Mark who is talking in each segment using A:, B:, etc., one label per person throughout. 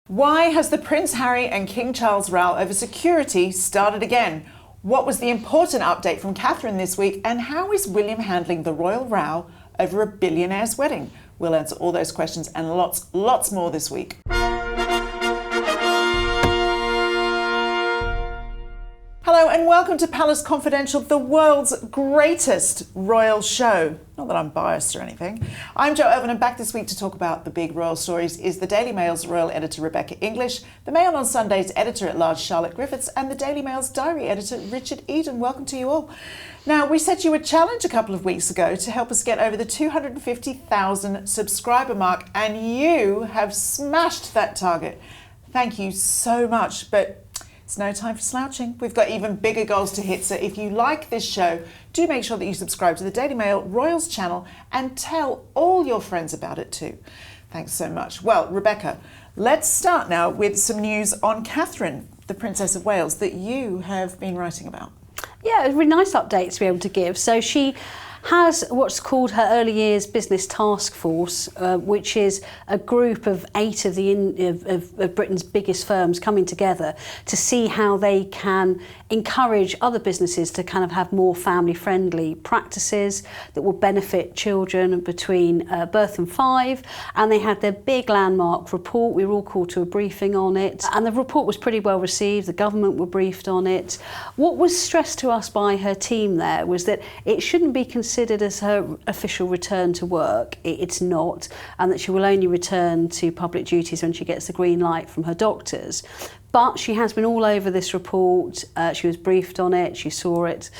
A: Why has the Prince Harry and King Charles row over security started again? What was the important update from Catherine this week? And how is William handling the royal row over a billionaire's wedding? We'll answer all those questions and lots more this week. Hello and welcome to Palace Confidential, the world's greatest royal show. Not that I'm biased or anything. I'm Jo Irvin and back this week to talk about the big royal stories is the Daily Mail's royal editor Rebecca English, the Mail on Sunday's editor at Large Charlotte Griffiths and the Daily Mail's diary editor Richard Eden. Welcome to you all. Now, we set you a challenge a couple of weeks ago to help us get over the 250,000 subscriber mark and you have smashed that target. Thank you so much, but it's no time for slouching. We've got even bigger goals to hit, so if you like this show, do make sure that you subscribe to the Daily Mail Royals channel and tell all your friends about it too. Thanks so much. Well, Rebecca, let's start now with some news on Catherine, the Princess of Wales, that you have been writing about.
B: Yeah, a really nice update to be able to give. So she has what's called her Early Years Business Task Force, which is a group of 8 of Britain's biggest firms coming together to see how they can encourage other businesses to kind of have more family-friendly practices that will benefit children between birth and 5. And they had their big landmark report. We were all called to a briefing on it. And the report was pretty well received. The government were briefed on it. What was stressed to us by her team there was that it shouldn't be considered as her official return to work. It's not, and that she will only return to public duties when she gets the green light from her doctors. But she has been all over this report. She was briefed on it, she saw it,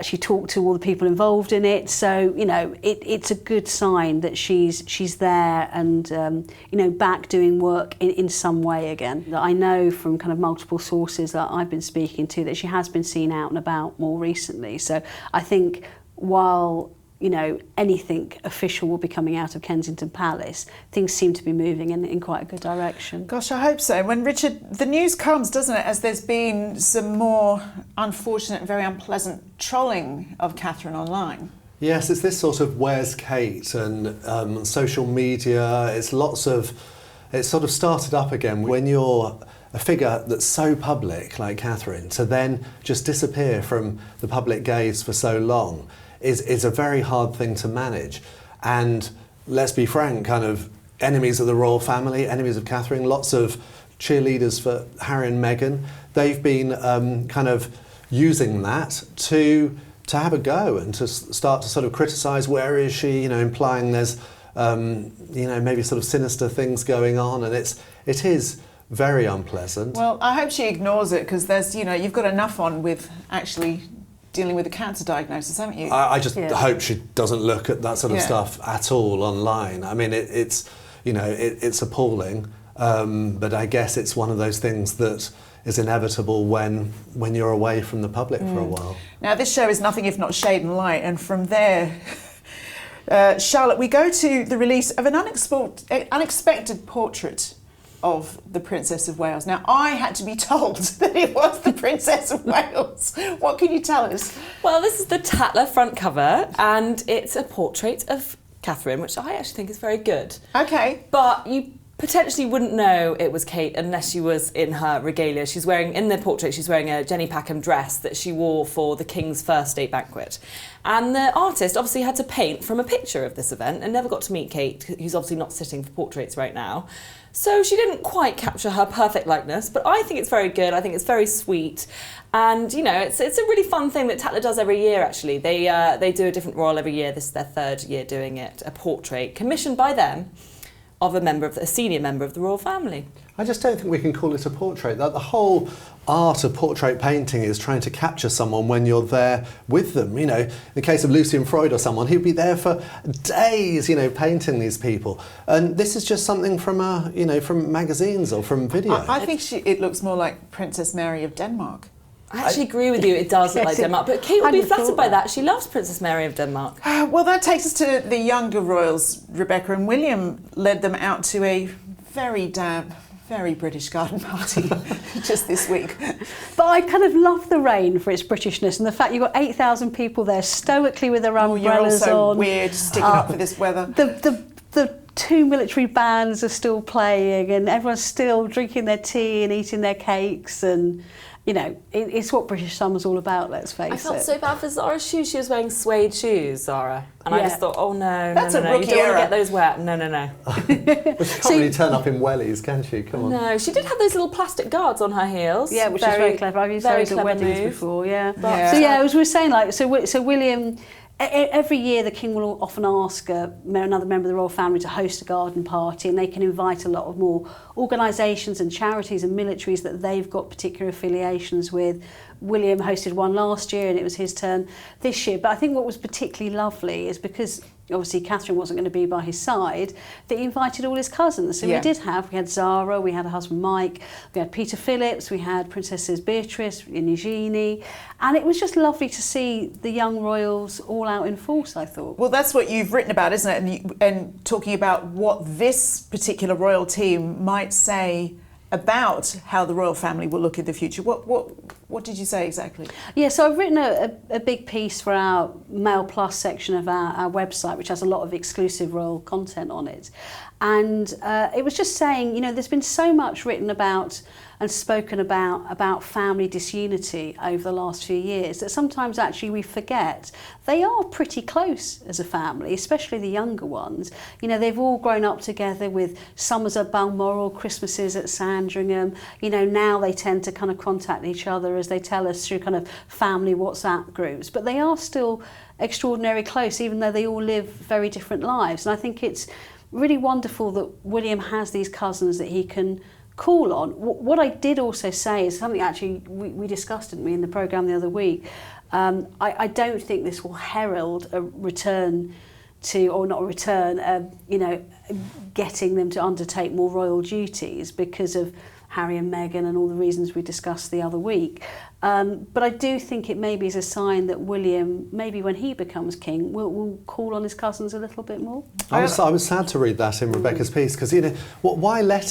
B: she talked to all the people involved in it. So, you know, it's a good sign that she's there and, you know, back doing work in some way again. I know from kind of multiple sources that I've been speaking to that she has been seen out and about more recently. So I think while, you know, anything official will be coming out of Kensington Palace, things seem to be moving in quite a good direction.
A: Gosh, I hope so. When Richard, the news comes, doesn't it, as there's been some more unfortunate and very unpleasant trolling of Catherine online.
C: Yes, it's this sort of where's Kate and social media. It's sort of started up again when you're a figure that's so public like Catherine, to then just disappear from the public gaze for so long is a very hard thing to manage. And let's be frank, kind of enemies of the royal family, enemies of Catherine, lots of cheerleaders for Harry and Meghan, they've been kind of using that to have a go and to start to sort of criticise where is she, you know, implying there's, you know, maybe sort of sinister things going on, and it is very unpleasant.
A: Well, I hope she ignores it because there's, you know, you've got enough on with actually dealing with a cancer diagnosis, haven't you?
C: I just hope she doesn't look at that sort of stuff at all online. I mean, it's you know, it's appalling, but I guess it's one of those things that is inevitable when you're away from the public for a while. Now,
A: this show is nothing if not shade and light, and from there, Charlotte, we go to the release of an unexpected portrait of the Princess of Wales. Now, I had to be told that it was the Princess of Wales. What can you tell us?
D: Well, this is the Tatler front cover, and it's a portrait of Catherine, which I actually think is very good.
A: Okay.
D: But you potentially wouldn't know it was Kate unless she was in her regalia. She's wearing, in the portrait, she's wearing a Jenny Packham dress that she wore for the King's first state banquet. And the artist obviously had to paint from a picture of this event and never got to meet Kate, who's obviously not sitting for portraits right now. So she didn't quite capture her perfect likeness, but I think it's very good. I think it's very sweet. And, you know, it's a really fun thing that Tatler does every year, actually. They do a different royal every year. This is their 3rd year doing it, a portrait commissioned by them of a senior member of the royal family.
C: I just don't think we can call it a portrait. The whole art of portrait painting is trying to capture someone when you're there with them. You know, in the case of Lucian Freud or someone, he'd be there for days, you know, painting these people. And this is just something from from magazines or from video.
A: I think it looks more like Princess Mary of Denmark.
D: I actually agree with you, it does look like Denmark, but Kate would be flattered by that. She loves Princess Mary of Denmark.
A: Well, that takes us to the younger royals, Rebecca, and William led them out to a very damp, very British garden party just this week.
B: But I kind of love the rain for its Britishness and the fact you've got 8,000 people there stoically with their umbrellas
A: you're also
B: on.
A: Weird, sticking up for this weather.
B: The 2 military bands are still playing and everyone's still drinking their tea and eating their cakes, and you know, it's what British summer's all about, let's face it.
D: I felt so bad for Zara's shoes. She was wearing suede shoes, Zara. And I just thought, oh no,
A: That's
D: no,
A: a
D: no, you
A: rookie
D: don't want
A: error.
D: to get those wet. No.
C: Well, she can't really turn up in wellies, can she? Come on.
D: No, she did have those little plastic guards on her heels.
B: Yeah, which is very clever. I've used those at weddings before, yeah.
A: Yeah.
B: So yeah, as we were saying, like, so William, every year the King will often ask another member of the royal family to host a garden party, and they can invite a lot of more organisations and charities and militaries that they've got particular affiliations with. William hosted one last year and it was his turn this year. But I think what was particularly lovely is because obviously Catherine wasn't going to be by his side, that he invited all his cousins. So we had Zara, we had her husband Mike, we had Peter Phillips, we had Princesses Beatrice and Eugenie, and it was just lovely to see the young royals all out in force, I thought.
A: Well, that's what you've written about, isn't it? And talking about what this particular royal team might say about how the royal family will look in the future. What did you say exactly?
B: Yeah, so I've written a big piece for our Mail Plus section of our website, which has a lot of exclusive royal content on it. And it was just saying, you know, there's been so much written about and spoken about family disunity over the last few years that sometimes actually we forget they are pretty close as a family, especially the younger ones. You know, they've all grown up together with summers at Balmoral, Christmases at Sandringham. You know, now they tend to kind of contact each other, as they tell us, through kind of family WhatsApp groups. But they are still extraordinarily close, even though they all live very different lives. And I think it's really wonderful that William has these cousins that he can call on. What I did also say is something actually we discussed, didn't we, in the programme the other week. I don't think this will herald a return to, or not a return, you know, getting them to undertake more royal duties because of Harry and Meghan and all the reasons we discussed the other week. But I do think it maybe is a sign that William, maybe when he becomes king, will call on his cousins a little bit more.
C: I was sad to read that in Rebecca's piece because, you know, why let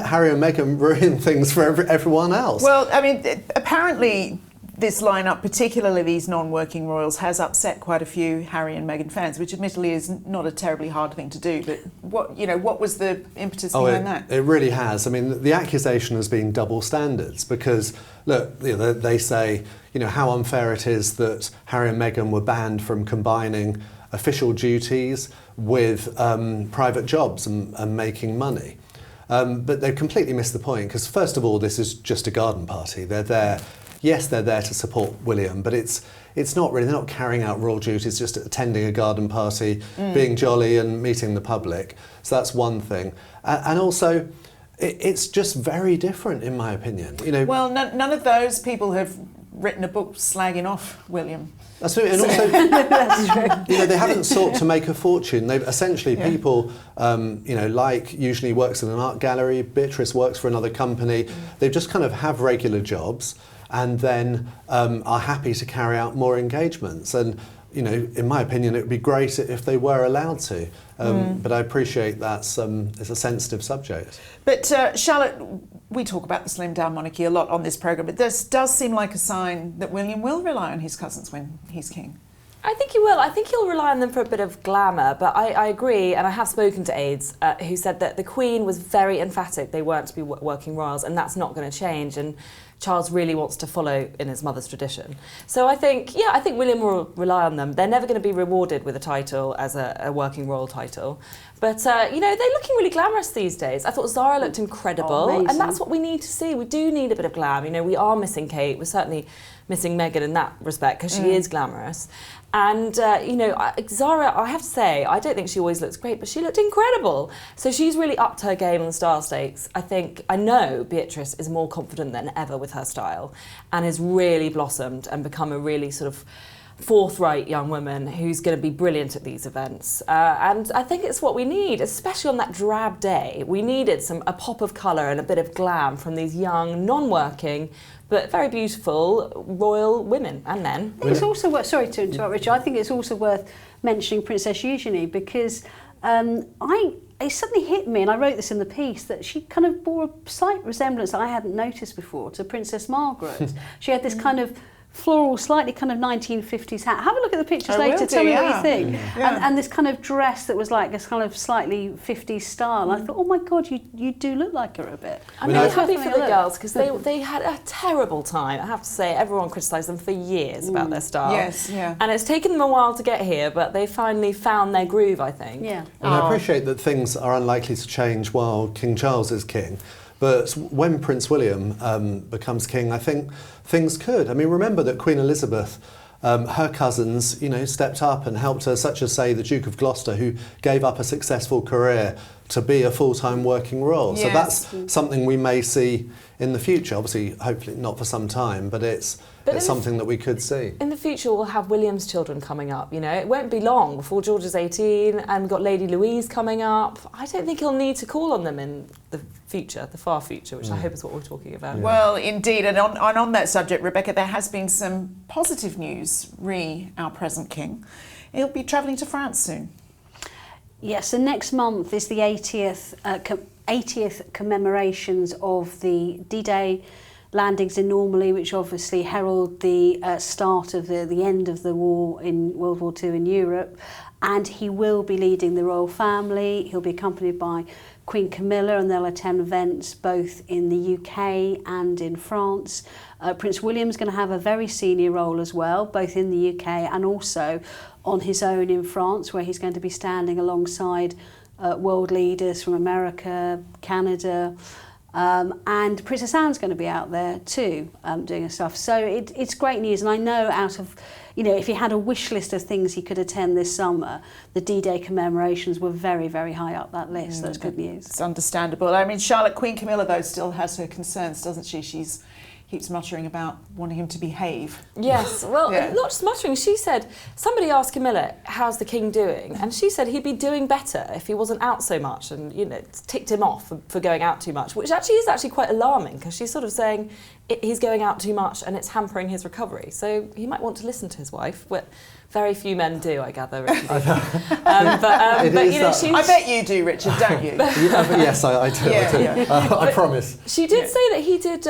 C: Harry and Meghan ruin things for everyone else?
A: Well, I mean, apparently this lineup, particularly these non-working royals, has upset quite a few Harry and Meghan fans, which admittedly is not a terribly hard thing to do. But what was the impetus behind that?
C: It really has. I mean, the accusation has been double standards because, look, you know, they say, you know, how unfair it is that Harry and Meghan were banned from combining official duties with private jobs and making money. But they've completely missed the point because, first of all, this is just a garden party. They're there. Yes, they're there to support William, but it's not really, they're not carrying out royal duties, just attending a garden party, being jolly and meeting the public. So that's one thing. And also, it's just very different, in my opinion. You know,
A: well, none of those people have written a book slagging off William.
C: That's true. And also,
B: That's true.
C: you know, they haven't sought to make a fortune. They've essentially people, you know, like usually works in an art gallery, Beatrice works for another company. They just kind of have regular jobs and then are happy to carry out more engagements. And, you know, in my opinion, it would be great if they were allowed to. But I appreciate that's it's a sensitive subject.
A: But Charlotte, we talk about the slimmed down monarchy a lot on this programme, but this does seem like a sign that William will rely on his cousins when he's king.
D: I think he will. I think he'll rely on them for a bit of glamour, but I agree, and I have spoken to aides who said that the Queen was very emphatic they weren't to be working royals, and that's not going to change, and Charles really wants to follow in his mother's tradition. So I think William will rely on them. They're never going to be rewarded with a title as a working royal title. But, you know, they're looking really glamorous these days. I thought Zara looked incredible, and that's what we need to see. We do need a bit of glam. You know, we are missing Kate. We're certainly missing Meghan in that respect because she is glamorous. And, you know, Zara, I have to say, I don't think she always looks great, but she looked incredible. So she's really upped her game on the Star Stakes. I know Beatrice is more confident than ever with her style and has really blossomed and become a really sort of forthright young woman who's going to be brilliant at these events. And I think it's what we need, especially on that drab day. We needed a pop of colour and a bit of glam from these young, non-working, but very beautiful royal women and men.
B: It's also worth, sorry to interrupt, Richard, I think it's also worth mentioning Princess Eugenie because it suddenly hit me, and I wrote this in the piece, that she kind of bore a slight resemblance that I hadn't noticed before to Princess Margaret. She had this kind of floral, slightly kind of 1950s hat. Have a look at the pictures
A: I
B: later.
A: will
B: Tell
A: do,
B: me what
A: yeah.
B: you think.
A: Yeah.
B: And this kind of dress that was like this kind of slightly 50s style. I thought, oh my God, you do look like her a bit.
D: I'm really happy for the girls because they had a terrible time. I have to say, everyone criticised them for years about their style.
A: Yes, yeah.
D: And it's taken them a while to get here, but they finally found their groove, I think.
B: Yeah.
C: And I appreciate that things are unlikely to change while King Charles is king. But when Prince William becomes king, I think things could. I mean, remember that Queen Elizabeth, her cousins, stepped up and helped her, such as, say, the Duke of Gloucester, who gave up a successful career to be a full-time working royal.
A: Yes.
C: So that's something we may see in the future. Obviously, hopefully not for some time, but it's something that we could see.
D: In the future, we'll have William's children coming up, It won't be long before George is 18, and we've got Lady Louise coming up. I don't think he'll need to call on them in the future, the far future, which I hope is what we're talking about.
C: Yeah.
A: Well, indeed. And on that subject, Rebecca, there has been some positive news re our present king. He'll be travelling to France soon.
B: Yes, so next month is the 80th commemorations of the D-Day landings in Normandy, which obviously herald the start of the end of the war in World War II in Europe. And he will be leading the royal family. He'll be accompanied by Queen Camilla, and they'll attend events both in the UK and in France. Prince William's going to have a very senior role as well, both in the UK and also on his own in France, where he's going to be standing alongside world leaders from America, Canada, and Princess Anne's going to be out there too, doing her stuff. So it's great news, and I know out of, if he had a wish list of things he could attend this summer, the D-Day commemorations were very, very high up that list. That's good news.
A: It's understandable. I mean, Queen Camilla, though, still has her concerns, doesn't she? She's keeps muttering about wanting him to behave.
D: Yes, well,
A: Yeah.
D: not just muttering. She said, somebody asked Camilla, how's the king doing? And she said he'd be doing better if he wasn't out so much, and, ticked him off for going out too much, which actually is quite alarming, because she's sort of saying he's going out too much and it's hampering his recovery. So he might want to listen to his wife, but very few men do, I gather.
A: I bet you do, Richard, don't you?
C: Yes, I do.
A: Yeah.
C: I promise.
D: She did say that he did,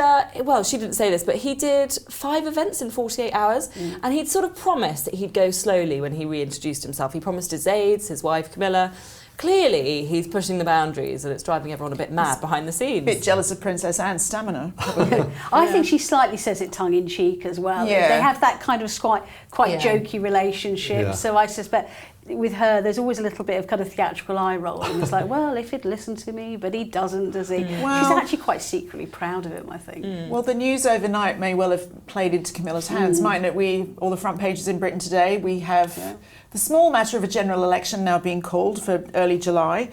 D: she didn't say this, but he did 5 events in 48 hours, and he'd sort of promised that he'd go slowly when he reintroduced himself. He promised his aides, his wife Camilla. Clearly, he's pushing the boundaries, and it's driving everyone a bit mad behind the scenes.
A: A bit jealous of Princess Anne's stamina, probably.
B: I think she slightly says it tongue-in-cheek as well.
A: Yeah.
B: They have that kind of quite
D: Yeah.
B: jokey relationship,
C: Yeah.
B: so I suspect with her there's always a little bit of kind of theatrical eye roll, and it's like, well, if he'd listened to me, but he doesn't, does he?
A: Well-
B: She's actually quite secretly proud of him, I think.
A: Well, the news overnight may well have played into Camilla's hands, mightn't it? All the front pages in Britain today, we have the small matter of a general election now being called for early July.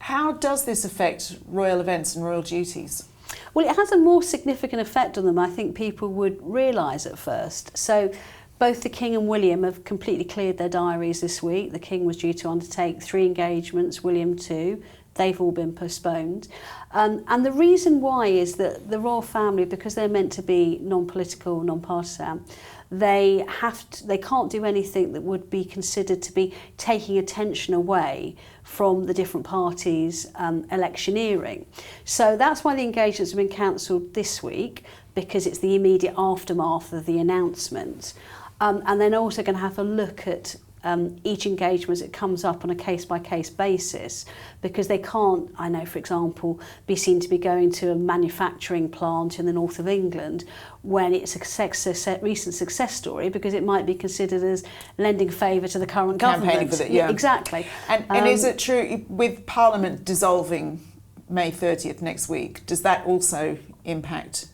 A: How does this affect royal events and royal duties?
B: Well, it has a more significant effect on them, I think people would realise at first. So both the King and William have completely cleared their diaries this week. The King was due to undertake 3 engagements, William 2. They've all been postponed. And the reason why is that the royal family, because they're meant to be non-political, non-partisan, they can't do anything that would be considered to be taking attention away from the different parties electioneering. So that's why the engagements have been cancelled this week, because it's the immediate aftermath of the announcement. And then also going to have a look at each engagement as it comes up on a case-by-case basis, because they can't, I know, for example, be seen to be going to a manufacturing plant in the north of England when it's a recent success story, because it might be considered as lending favour to the current
A: Campaigning
B: government.
A: with it, yeah.
B: Exactly.
A: And is it true, with Parliament dissolving May 30th next week, does that also impact?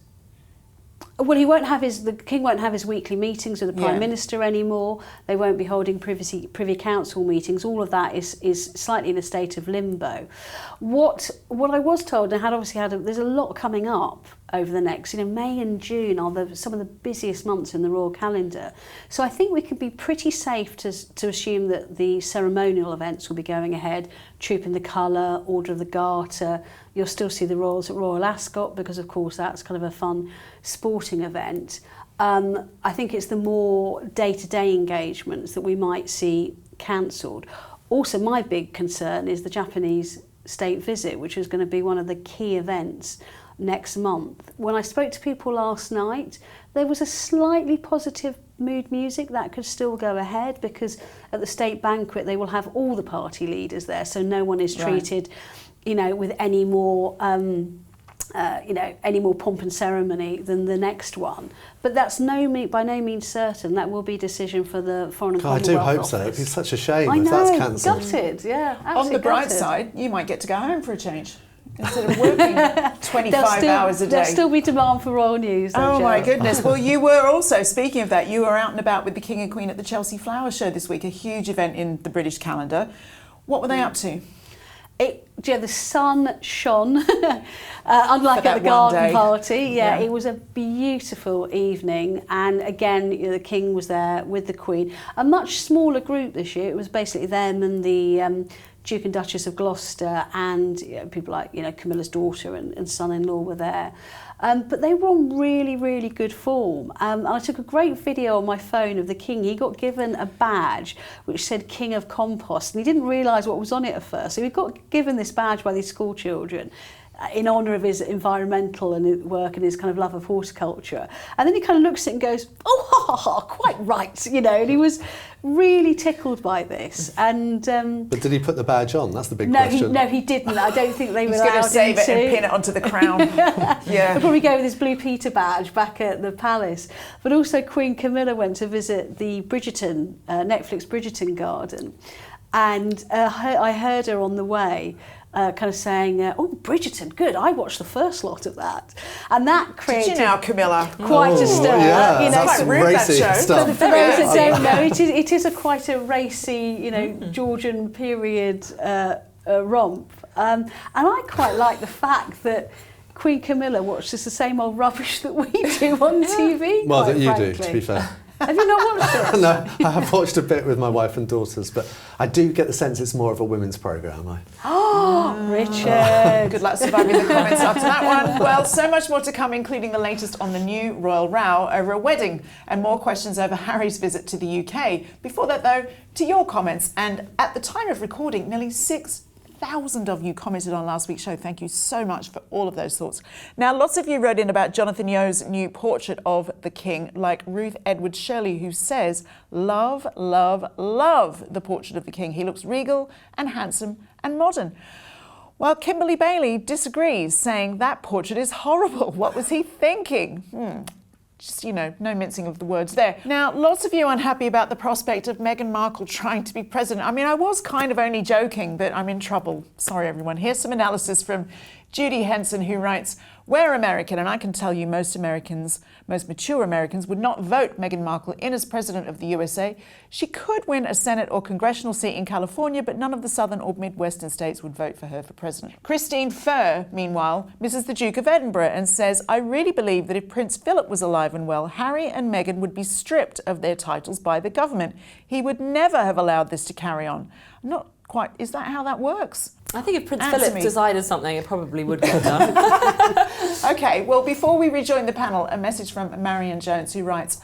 B: Well, the King won't have his weekly meetings with the Prime Minister anymore. They won't be holding Privy Council meetings. All of that is slightly in a state of limbo. What I was told, and there's a lot coming up over the next, May and June are some of the busiest months in the royal calendar. So I think we can be pretty safe to assume that the ceremonial events will be going ahead. Troop in the Colour, Order of the Garter. You'll still see the Royals at Royal Ascot, because of course that's kind of a fun sporting event. I think it's the more day-to-day engagements that we might see cancelled. Also, my big concern is the Japanese state visit, which is going to be one of the key events next month. When I spoke to people last night, there was a slightly positive mood music that could still go ahead, because at the state banquet they will have all the party leaders there, so no one is treated, with any more any more pomp and ceremony than the next one. But that's by no means certain. That will be a decision for the Foreign and
C: God,
B: Commonwealth
C: I do hope
B: Office.
C: so. It'd be such a shame
B: I
C: if
B: know,
C: that's cancelled.
B: gutted, yeah.
A: On the bright
B: gutted.
A: side, you might get to go home for a change instead of working 25 hours a day.
B: There'll still be demand for royal news.
A: Oh my goodness. Well, you were also, speaking of that, you were out and about with the King and Queen at the Chelsea Flower Show this week, a huge event in the British calendar. What were they up to?
B: The sun shone, unlike at the garden party. Yeah, it was a beautiful evening, and again, the King was there with the Queen. A much smaller group this year. It was basically them and the Duke and Duchess of Gloucester, and people like Camilla's daughter and son-in-law were there. But they were on really, really good form. And I took a great video on my phone of the King. He got given a badge which said King of Compost, and he didn't realise what was on it at first. So he got given this badge by these school children in honour of his environmental and his work and his kind of love of horticulture. And then he kind of looks at it and goes, oh, ha, ha, ha, quite right, and he was really tickled by this. And
C: But did he put the badge on? That's the big question.
B: No, he didn't. I don't think they were
A: allowed him to. He's going to save it and pin it onto the crown.
B: He'll probably go with his Blue Peter badge back at the palace. But also Queen Camilla went to visit the Bridgerton, Netflix Bridgerton garden. And I heard her on the way kind of saying, oh, Bridgerton, good, I watched the first lot of that. And that created...
A: Did you now, Camilla?
B: Quite a stir.
C: Yeah,
A: that's
C: some
A: rude,
C: racy
A: that show.
C: stuff.
B: For those that don't know, it is quite a racy, Georgian period romp. And I quite like the fact that Queen Camilla watches the same old rubbish that we do on TV.
C: Well,
B: quite
C: that you
B: frankly.
C: do, to be fair.
B: Have you not watched it?
C: No, I have watched a bit with my wife and daughters, but I do get the sense it's more of a women's programme.
B: Oh, Richard.
A: Good luck surviving the comments after that one. Well, so much more to come, including the latest on the new royal row over a wedding and more questions over Harry's visit to the UK. Before that, though, to your comments. And at the time of recording, nearly 6,000 of you commented on last week's show. Thank you so much for all of those thoughts. Now, lots of you wrote in about Jonathan Yeo's new portrait of the King, like Ruth Edwards Shirley, who says, love, love, love the portrait of the King. He looks regal and handsome and modern. Well, Kimberly Bailey disagrees, saying that portrait is horrible. What was he thinking? Just, no mincing of the words there. Now, lots of you unhappy about the prospect of Meghan Markle trying to be president. I mean, I was kind of only joking, but I'm in trouble. Sorry, everyone. Here's some analysis from Judy Henson, who writes, we're American, and I can tell you most mature Americans would not vote Meghan Markle in as president of the USA. She could win a Senate or congressional seat in California, but none of the southern or Midwestern states would vote for her for president. Christine Furr, meanwhile, misses the Duke of Edinburgh and says, I really believe that if Prince Philip was alive and well, Harry and Meghan would be stripped of their titles by the government. He would never have allowed this to carry on. Not quite, is that how that works?
D: I think if Prince Philip decided something, it probably would get done.
A: OK, well, before we rejoin the panel, a message from Marion Jones, who writes,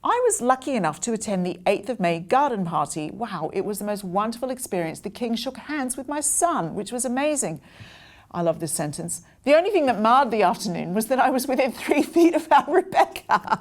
A: I was lucky enough to attend the 8th of May garden party. Wow, it was the most wonderful experience. The King shook hands with my son, which was amazing. I love this sentence. The only thing that marred the afternoon was that I was within 3 feet of our Rebecca.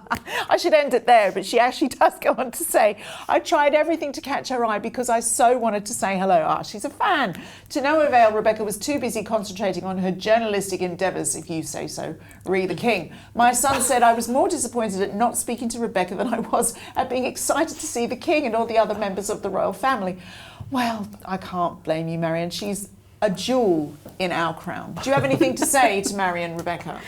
A: I should end it there, but she actually does go on to say, I tried everything to catch her eye because I so wanted to say hello. She's a fan. To no avail, Rebecca was too busy concentrating on her journalistic endeavours, if you say so, re the King. My son said I was more disappointed at not speaking to Rebecca than I was at being excited to see the King and all the other members of the royal family. Well, I can't blame you, Marion. She's a jewel in our crown. Do you have anything to say to Marion, Rebecca?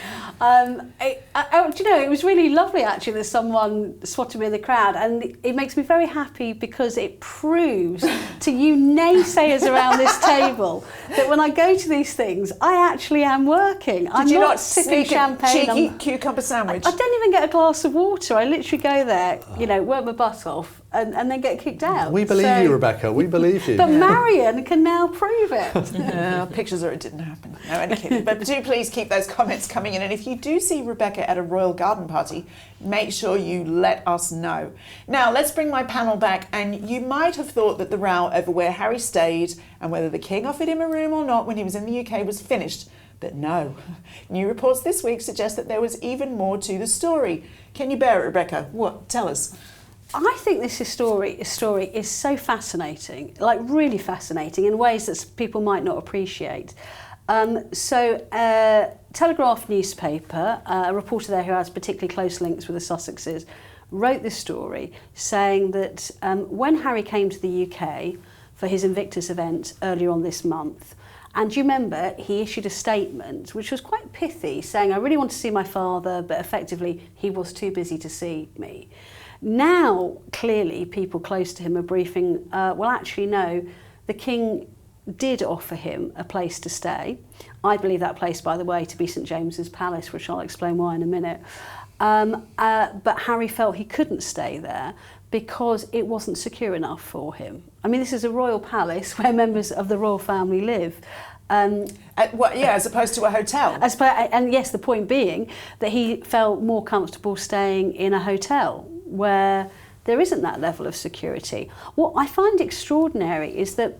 B: It was really lovely actually that someone spotted me in the crowd, and it makes me very happy because it proves to you naysayers around this table that when I go to these things, I actually am working. I'm not sipping champagne.
A: Cheeky cucumber sandwich?
B: I don't even get a glass of water. I literally go there, work my butt off, and then get kicked out.
C: We believe you, Rebecca. We believe you.
B: But Marion can now prove it.
A: Pictures are it didn't happen. No, only kidding. But do please keep those comments coming in. And if you do see Rebecca at a royal garden party, make sure you let us know. Now, let's bring my panel back. And you might have thought that the row over where Harry stayed and whether the King offered him a room or not when he was in the UK was finished. But no. New reports this week suggest that there was even more to the story. Can you bear it, Rebecca? What? Tell us.
B: I think this story is so fascinating, like really fascinating in ways that people might not appreciate. Telegraph newspaper, a reporter there who has particularly close links with the Sussexes, wrote this story saying that when Harry came to the UK for his Invictus event earlier on this month, and you remember he issued a statement which was quite pithy, saying, I really want to see my father, but effectively he was too busy to see me. Now, clearly, people close to him are briefing, well, actually, no, the King did offer him a place to stay. I believe that place, by the way, to be St James's Palace, which I'll explain why in a minute. But Harry felt he couldn't stay there because it wasn't secure enough for him. I mean, this is a royal palace where members of the royal family live.
A: As opposed to a hotel.
B: And yes, the point being that he felt more comfortable staying in a hotel where there isn't that level of security. What I find extraordinary is that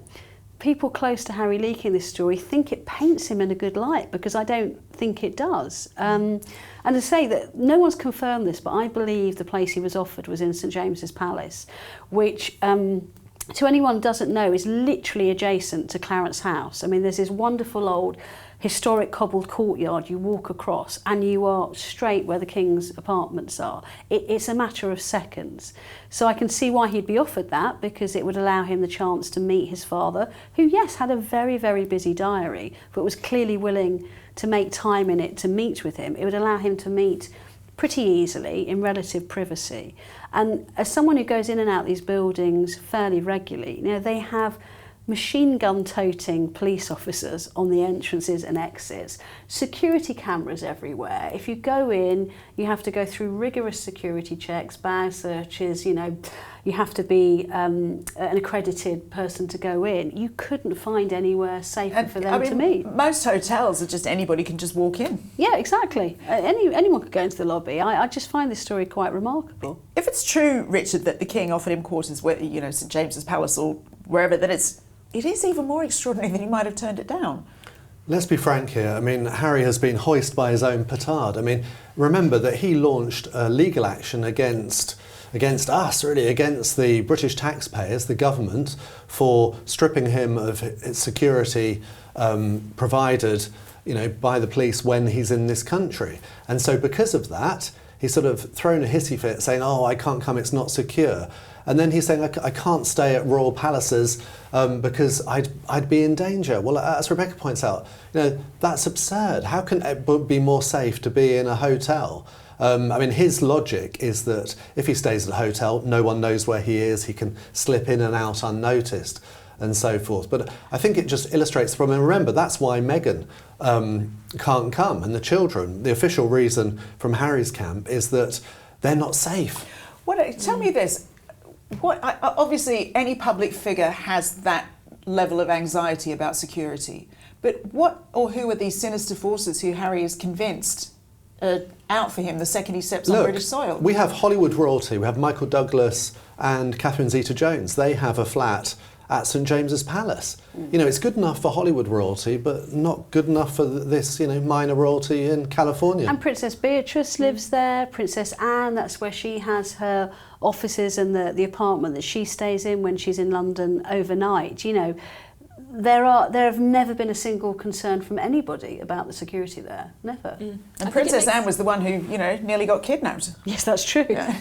B: people close to Harry leaking this story think it paints him in a good light, because I don't think it does. And to say that no one's confirmed this, but I believe the place he was offered was in St James's Palace, which to anyone who doesn't know is literally adjacent to Clarence House. I mean, there's this wonderful old historic cobbled courtyard you walk across and you are straight where the King's apartments are. It's a matter of seconds. So I can see why he'd be offered that, because it would allow him the chance to meet his father, who, yes, had a very, very busy diary, but was clearly willing to make time in it to meet with him. It would allow him to meet pretty easily in relative privacy. And as someone who goes in and out these buildings fairly regularly, they have machine gun toting police officers on the entrances and exits, security cameras everywhere. If you go in, you have to go through rigorous security checks, bag searches, you have to be an accredited person to go in. You couldn't find anywhere safer for them to meet.
A: Most hotels are just anybody can just walk in.
B: Yeah, exactly. Anyone could go into the lobby. I just find this story quite remarkable.
A: If it's true, Richard, that the King offered him quarters where, St James's Palace or wherever, then it is even more extraordinary than he might have turned it down.
C: Let's be frank here. I mean, Harry has been hoisted by his own petard. I mean, remember that he launched a legal action against us, really, against the British taxpayers, the government, for stripping him of its security provided, by the police when he's in this country. And so because of that, he's sort of thrown a hissy fit saying, oh, I can't come, it's not secure. And then he's saying, I can't stay at royal palaces because I'd be in danger. Well, as Rebecca points out, that's absurd. How can it be more safe to be in a hotel? His logic is that if he stays at a hotel, no one knows where he is, he can slip in and out unnoticed and so forth. But I think it just illustrates the problem. And remember, that's why Meghan can't come, and the children. The official reason from Harry's camp is that they're not safe.
A: Tell me this. Obviously, any public figure has that level of anxiety about security. But what or who are these sinister forces who Harry is convinced are out for him the second he steps on British soil?
C: We have Hollywood royalty. We have Michael Douglas and Catherine Zeta-Jones. They have a flat at St James's Palace. It's good enough for Hollywood royalty, but not good enough for this, minor royalty in California.
B: And Princess Beatrice lives there, Princess Anne, that's where she has her offices and the apartment that she stays in when she's in London overnight. There have never been a single concern from anybody about the security there, never.
A: And Princess Anne was the one who, nearly got kidnapped.
B: Yes, that's true.
A: Yeah.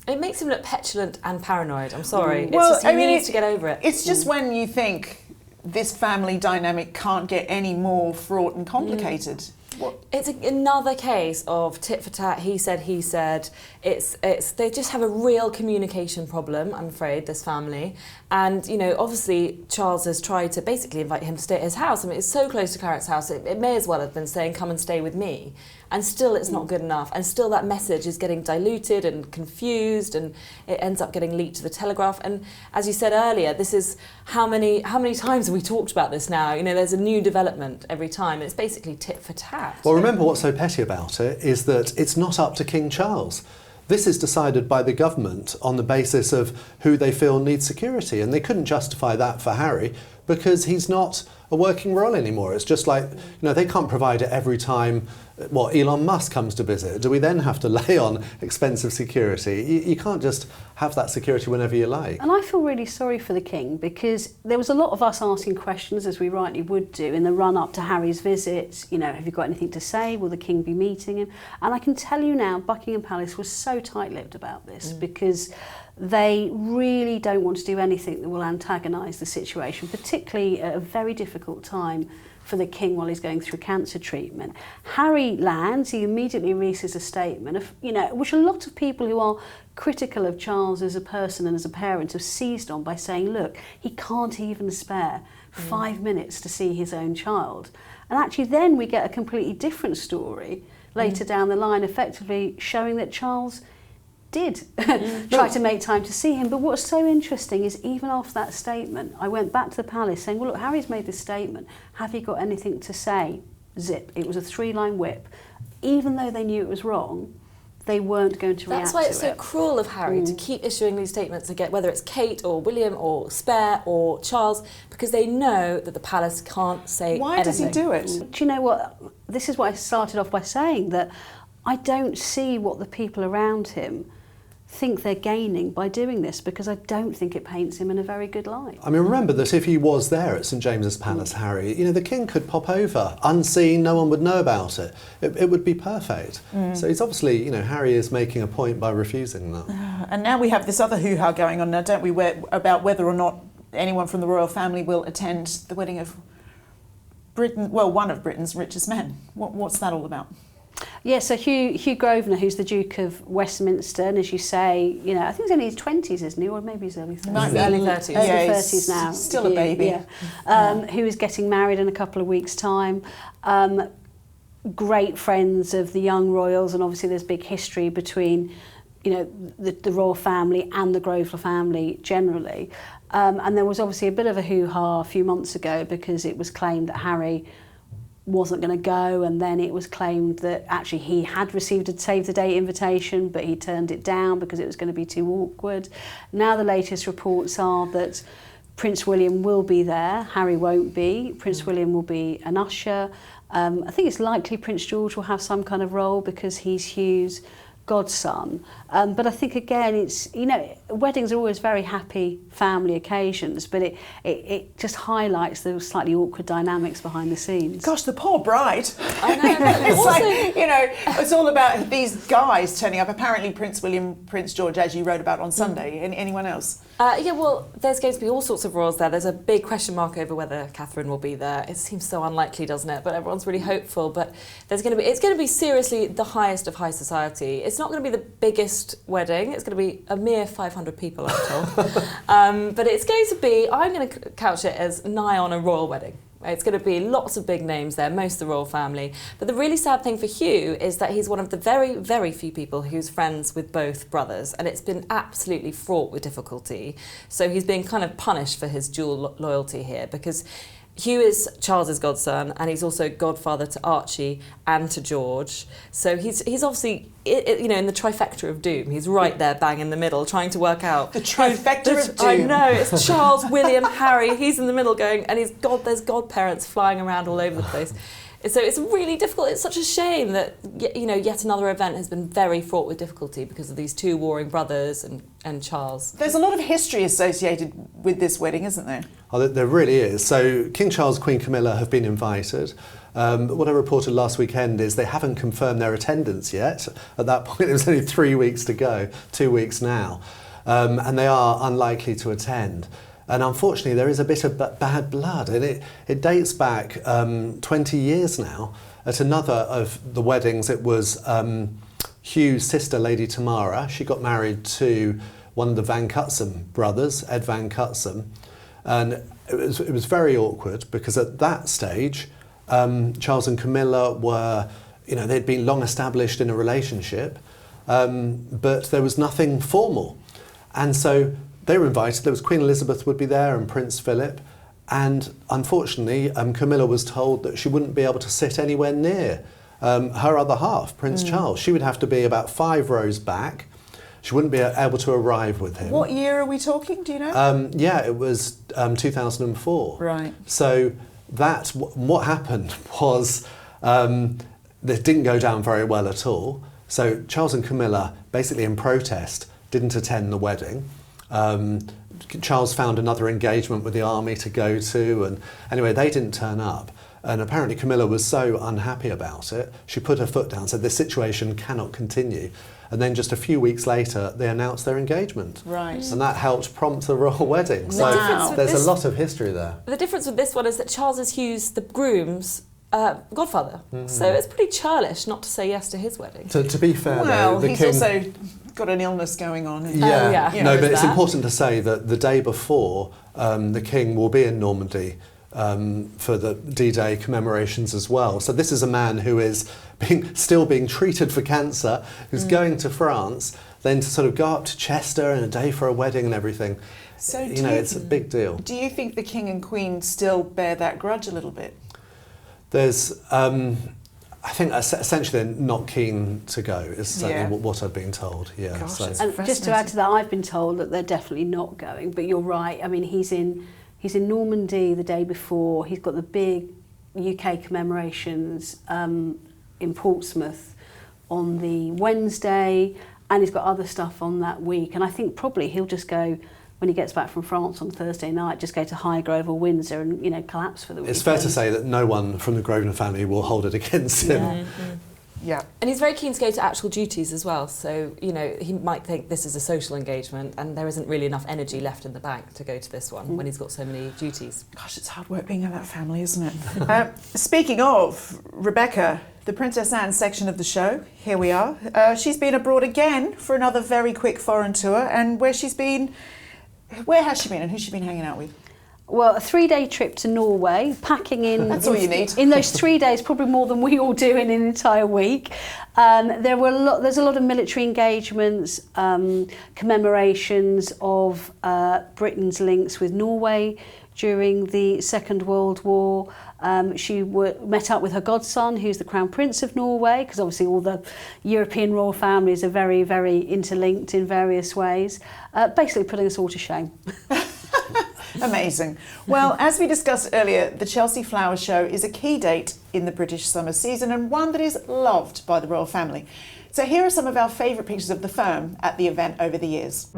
D: It makes him look petulant and paranoid. I'm sorry.
A: Well,
D: he needs to get over it.
A: It's just when you think this family dynamic can't get any more fraught and complicated.
D: It's another case of tit for tat, he said. They just have a real communication problem, I'm afraid, this family. And, obviously Charles has tried to basically invite him to stay at his house. It's so close to Clarence's house, it may as well have been saying, come and stay with me. And still it's not good enough. And still that message is getting diluted and confused, and it ends up getting leaked to the Telegraph. And as you said earlier, this is how many times have we talked about this now? There's a new development every time. It's basically tit for tat.
C: Well, remember what's so petty about it is that it's not up to King Charles. This is decided by the government on the basis of who they feel needs security, and they couldn't justify that for Harry because he's not a working royal anymore. It's just like, they can't provide it every time Elon Musk comes to visit. Do we then have to lay on expensive security? You can't just have that security whenever you like.
B: And I feel really sorry for the King, because there was a lot of us asking questions, as we rightly would do, in the run-up to Harry's visit. Have you got anything to say? Will the King be meeting him? And I can tell you now, Buckingham Palace was so tight-lipped about this, because they really don't want to do anything that will antagonise the situation, particularly at a very difficult time for the King while he's going through cancer treatment. Harry lands, he immediately releases a statement, which a lot of people who are critical of Charles as a person and as a parent have seized on by saying, look, he can't even spare 5 minutes to see his own child. And actually then we get a completely different story later down the line, effectively showing that Charles did try to make time to see him. But what's so interesting is even after that statement, I went back to the palace saying, well, look, Harry's made this statement. Have you got anything to say? Zip. It was a 3-line whip. Even though they knew it was wrong, they weren't going to react to it.
D: That's why it's so cruel of Harry to keep issuing these statements again, whether it's Kate or William or Spare or Charles, because they know that the palace can't say anything.
A: Why does he do it?
B: Do you know what? This is what I started off by saying, that I don't see what the people around him think they're gaining by doing this, because I don't think it paints him in a very good light.
C: I mean, remember that if he was there at St James's Palace, Harry, the King could pop over unseen, no one would know about it. It would be perfect. So he's obviously, Harry is making a point by refusing that.
A: And now we have this other hoo-ha going on now, don't we, about whether or not anyone from the royal family will attend the wedding of one of Britain's richest men. What's that all about?
B: Yeah, so Hugh Grosvenor, who's the Duke of Westminster, and as you say, I think he's in his 20s, isn't he? Or maybe he's early 30s.
D: Early 30s.
B: Early
A: Yeah,
B: 30s now.
A: Still a baby.
B: Yeah. Who is getting married in a couple of weeks' time. Great friends of the young royals, and obviously there's big history between, the royal family and the Grosvenor family generally. And there was obviously a bit of a hoo-ha a few months ago, because it was claimed that Harry wasn't going to go, and then it was claimed that actually he had received a save the date invitation, but he turned it down because it was going to be too awkward. Now the latest reports are that Prince William will be there, Harry won't be. Prince William will be an usher. I think it's likely Prince George will have some kind of role because he's Hugh's godson. But I think again, it's, weddings are always very happy family occasions, but it just highlights the slightly awkward dynamics behind the scenes.
A: Gosh, the poor bride.
D: I know.
A: It's
D: Also,
A: like, it's all about these guys turning up. Apparently Prince William, Prince George, as you wrote about on Sunday. Anyone else?
D: There's going to be all sorts of royals there. There's a big question mark over whether Catherine will be there. It seems so unlikely, doesn't it? But everyone's really hopeful. But it's going to be seriously the highest of high society. It's not going to be the biggest wedding. It's going to be a mere 500 people, I'm told. But it's going to be, I'm going to couch it as nigh on a royal wedding. It's going to be lots of big names there, most of the royal family. But the really sad thing for Hugh is that he's one of the very, very few people who's friends with both brothers, and it's been absolutely fraught with difficulty. So he's being kind of punished for his dual loyalty here, because Hugh is Charles's godson, and he's also godfather to Archie and to George. So he's obviously, in the trifecta of doom. He's right there, bang in the middle, trying to work out
A: The trifecta of doom.
D: I know, it's Charles, William, Harry. He's in the middle going, and there's godparents flying around all over the place. So it's really difficult. It's such a shame that yet another event has been very fraught with difficulty because of these two warring brothers and Charles.
A: There's a lot of history associated with this wedding, isn't there?
C: Oh, there really is. So King Charles, Queen Camilla have been invited. But what I reported last weekend is they haven't confirmed their attendance yet. At that point, there's only 3 weeks to go, 2 weeks now. And they are unlikely to attend. And unfortunately, there is a bit of bad blood. And it dates back 20 years now. At another of the weddings, it was Hugh's sister, Lady Tamara. She got married to one of the Van Cutsem brothers, Ed Van Cutsem. And it was very awkward because at that stage, Charles and Camilla were, they'd been long established in a relationship, but there was nothing formal. And so they were invited. There was Queen Elizabeth would be there and Prince Philip. And unfortunately, Camilla was told that she wouldn't be able to sit anywhere near her other half, Prince Charles. She would have to be about 5 rows back. She wouldn't be able to arrive with him.
A: What year are we talking? Do you know?
C: Yeah, it was 2004.
A: Right.
C: So what happened was this didn't go down very well at all. So Charles and Camilla, basically in protest, didn't attend the wedding. Charles found another engagement with the army to go to, and anyway, they didn't turn up. And apparently Camilla was so unhappy about it, she put her foot down, said this situation cannot continue. And then just a few weeks later, they announced their engagement.
A: Right.
C: And that helped prompt the royal wedding. So
A: Wow.
C: there's a lot of history there.
D: The difference with this one is that Charles is Hugh's, the groom's, godfather. So it's pretty churlish not to say yes to his wedding.
C: To be fair,
A: Well,
C: though, the
A: he's
C: king...
A: also got an illness going on.
C: Yeah,
D: yeah.
C: no, but
D: There's
C: it's
D: that.
C: important to say that the day before, the king will be in Normandy for the D-Day commemorations as well. So this is a man who is still being treated for cancer, who's going to France, then to sort of go up to Chester in a day for a wedding and everything.
A: So
C: It's a big deal.
A: Do you think the king and queen still bear that grudge a little bit?
C: There's, I think essentially they're not keen to go, is certainly what I've been told. Yeah.
A: Gosh,
C: So.
A: it's
B: And just to
A: fascinating.
B: add to that, I've been told that they're definitely not going. But you're right. I mean, he's in Normandy the day before. He's got the big UK commemorations in Portsmouth on the Wednesday, and he's got other stuff on that week. And I think probably he'll just go, when he gets back from France on Thursday night, just go to Highgrove or Windsor and, collapse for the weekend.
C: It's fair to say that no one from the Grosvenor family will hold it against him.
A: Yeah.
D: And he's very keen to go to actual duties as well. So, he might think this is a social engagement and there isn't really enough energy left in the bank to go to this one when he's got so many duties.
A: Gosh, it's hard work being in that family, isn't it? Speaking of Rebecca, the Princess Anne section of the show, here we are. She's been abroad again for another very quick foreign tour, and where has she been and who's she been hanging out with?
B: Well, a 3-day trip to Norway, packing in...
A: That's all you need.
B: In those 3 days, probably more than we all do in an entire week. There's a lot of military engagements, commemorations of Britain's links with Norway during the Second World War. She met up with her godson, who's the Crown Prince of Norway, because obviously all the European royal families are very, very interlinked in various ways, basically putting us all to shame.
A: Amazing. Well, as we discussed earlier, the Chelsea Flower Show is a key date in the British summer season and one that is loved by the royal family. So here are some of our favourite pictures of the firm at the event over the years.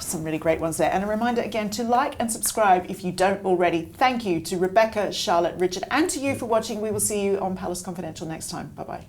A: Some really great ones there. And a reminder again to like and subscribe if you don't already. Thank you to Rebecca, Charlotte, Richard, and to you for watching. We will see you on Palace Confidential next time. Bye-bye.